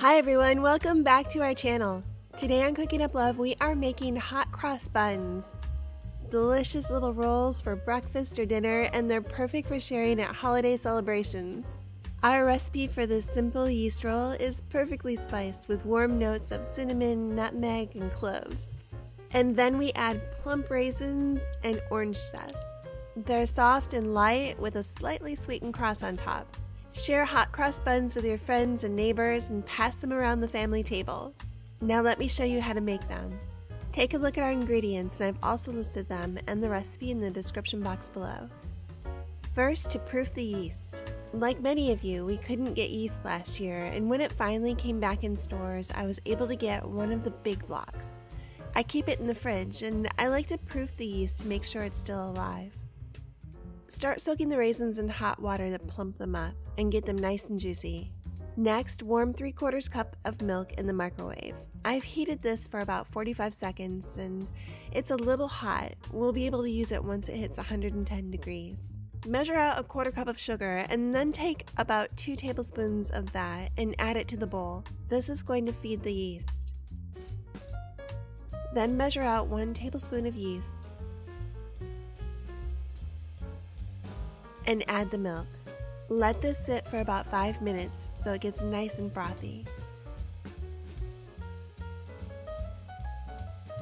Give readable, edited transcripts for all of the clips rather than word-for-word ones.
Hi everyone, welcome back to our channel. Today on Cooking Up Love, we are making hot cross buns. Delicious little rolls for breakfast or dinner, and they're perfect for sharing at holiday celebrations. Our recipe for this simple yeast roll is perfectly spiced with warm notes of cinnamon, nutmeg, and cloves. And then we add plump raisins and orange zest. They're soft and light with a slightly sweetened crust on top. Share hot cross buns with your friends and neighbors and pass them around the family table. Now let me show you how to make them. Take a look at our ingredients, and I've also listed them and the recipe in the description box below. First, to proof the yeast. Like many of you, we couldn't get yeast last year, and when it finally came back in stores, I was able to get one of the big blocks. I keep it in the fridge, and I like to proof the yeast to make sure it's still alive. Start soaking the raisins in hot water to plump them up and get them nice and juicy. Next, warm 3/4 cup of milk in the microwave. I've heated this for about 45 seconds and it's a little hot. We'll be able to use it once it hits 110 degrees. Measure out a 1/4 cup of sugar and then take about 2 tablespoons of that and add it to the bowl. This is going to feed the yeast. Then measure out 1 tablespoon of yeast and add the milk. Let this sit for about 5 minutes so it gets nice and frothy.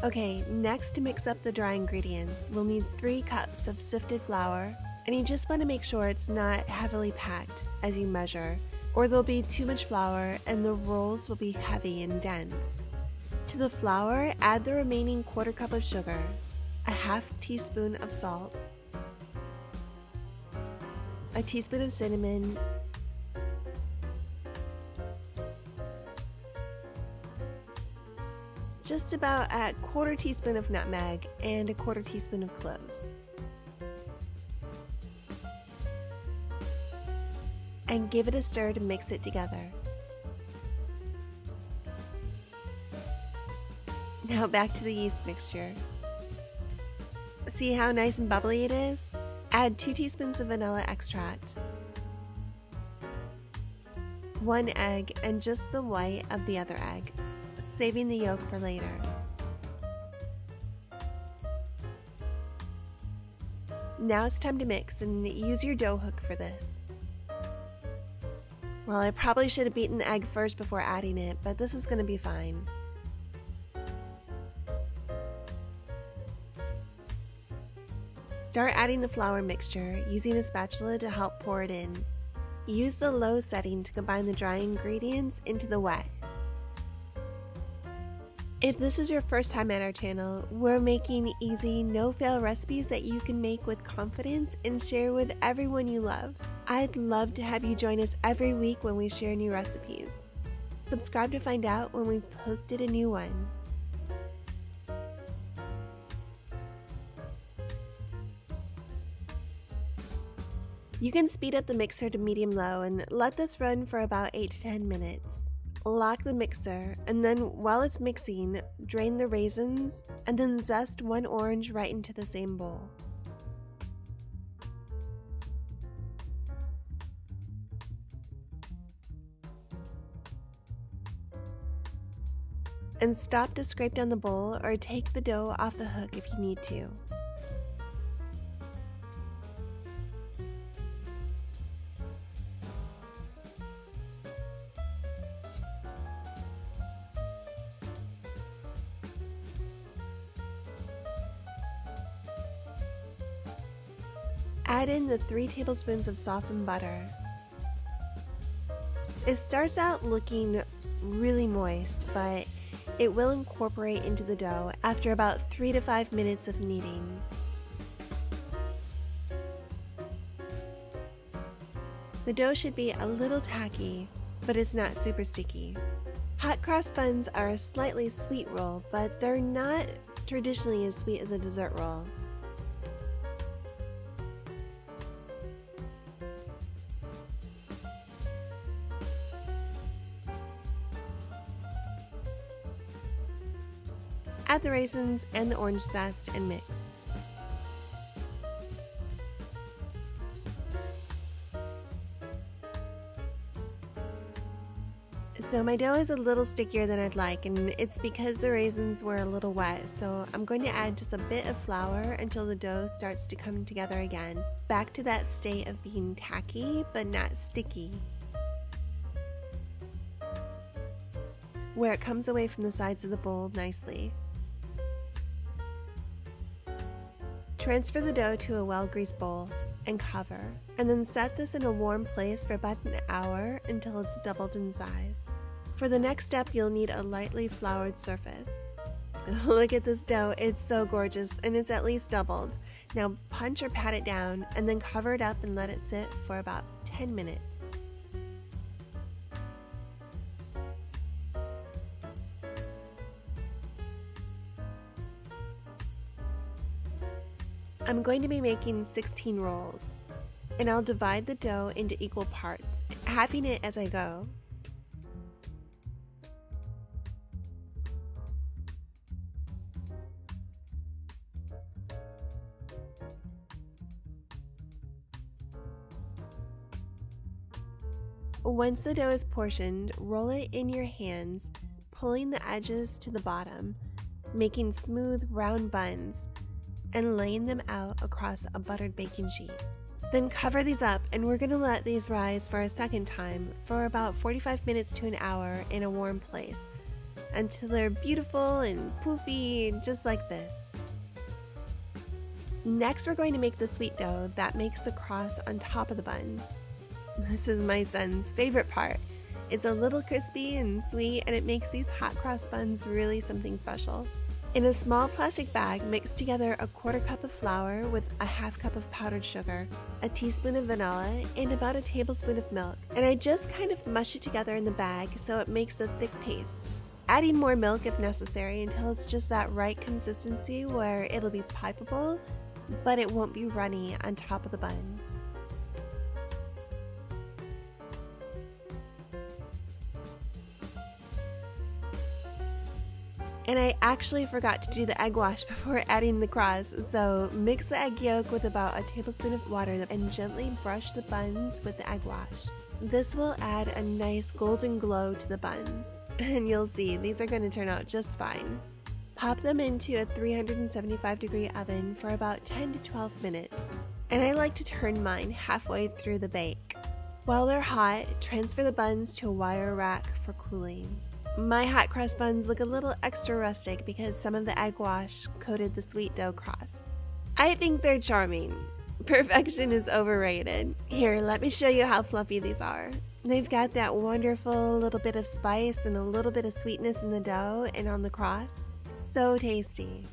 Okay, next to mix up the dry ingredients, we'll need 3 cups of sifted flour, and you just want to make sure it's not heavily packed as you measure, or there'll be too much flour and the rolls will be heavy and dense. To the flour, add the remaining 1/4 cup of sugar, a 1/2 teaspoon of salt, a teaspoon of cinnamon, just about a 1/4 teaspoon of nutmeg, and a 1/4 teaspoon of cloves. And give it a stir to mix it together. Now back to the yeast mixture. See how nice and bubbly it is? Add 2 teaspoons of vanilla extract, 1 egg, and just the white of the other egg, saving the yolk for later. Now it's time to mix, and use your dough hook for this. Well, I probably should have beaten the egg first before adding it, but this is going to be fine. Start adding the flour mixture, using a spatula to help pour it in. Use the low setting to combine the dry ingredients into the wet. If this is your first time at our channel, we're making easy, no-fail recipes that you can make with confidence and share with everyone you love. I'd love to have you join us every week when we share new recipes. Subscribe to find out when we've posted a new one. You can speed up the mixer to medium-low and let this run for about 8 to 10 minutes. Lock the mixer, and then while it's mixing, drain the raisins and then zest 1 orange right into the same bowl. And stop to scrape down the bowl or take the dough off the hook if you need to. Add in the 3 tablespoons of softened butter. It starts out looking really moist, but it will incorporate into the dough after about 3 to 5 minutes of kneading. The dough should be a little tacky, but it's not super sticky. Hot cross buns are a slightly sweet roll, but they're not traditionally as sweet as a dessert roll. Add the raisins and the orange zest and mix. So my dough is a little stickier than I'd like, and it's because the raisins were a little wet, so I'm going to add just a bit of flour until the dough starts to come together again, back to that state of being tacky but not sticky, where it comes away from the sides of the bowl nicely. Transfer the dough to a well-greased bowl and cover, and then set this in a warm place for about an hour until it's doubled in size. For the next step, you'll need a lightly floured surface. Look at this dough, it's so gorgeous, and it's at least doubled. Now punch or pat it down, and then cover it up and let it sit for about 10 minutes. I'm going to be making 16 rolls, and I'll divide the dough into equal parts, halving it as I go. Once the dough is portioned, roll it in your hands, pulling the edges to the bottom, making smooth round buns, and laying them out across a buttered baking sheet. Then cover these up, and we're going to let these rise for a second time for about 45 minutes to an hour in a warm place until they're beautiful and poofy, just like this. Next, we're going to make the sweet dough that makes the cross on top of the buns. This is my son's favorite part. It's a little crispy and sweet, and it makes these hot cross buns really something special. In a small plastic bag, mix together a 1/4 cup of flour with a 1/2 cup of powdered sugar, a teaspoon of vanilla, and about a tablespoon of milk. And I just kind of mush it together in the bag so it makes a thick paste. Adding more milk if necessary until it's just that right consistency where it'll be pipeable, but it won't be runny on top of the buns. And I actually forgot to do the egg wash before adding the cross, so mix the egg yolk with about a tablespoon of water and gently brush the buns with the egg wash. This will add a nice golden glow to the buns, and you'll see these are going to turn out just fine. Pop them into a 375-degree oven for about 10 to 12 minutes, and I like to turn mine halfway through the bake. While they're hot, transfer the buns to a wire rack for cooling. My hot cross buns look a little extra rustic because some of the egg wash coated the sweet dough cross. I think they're charming. Perfection is overrated. Here, let me show you how fluffy these are. They've got that wonderful little bit of spice and a little bit of sweetness in the dough and on the cross. So tasty.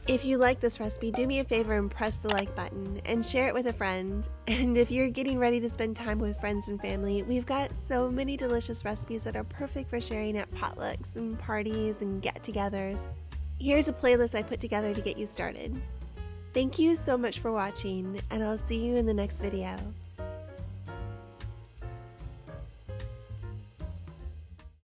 If you like this recipe, do me a favor and press the like button and share it with a friend. And if you're getting ready to spend time with friends and family, we've got so many delicious recipes that are perfect for sharing at potlucks and parties and get-togethers. Here's a playlist I put together to get you started. Thank you so much for watching, and I'll see you in the next video.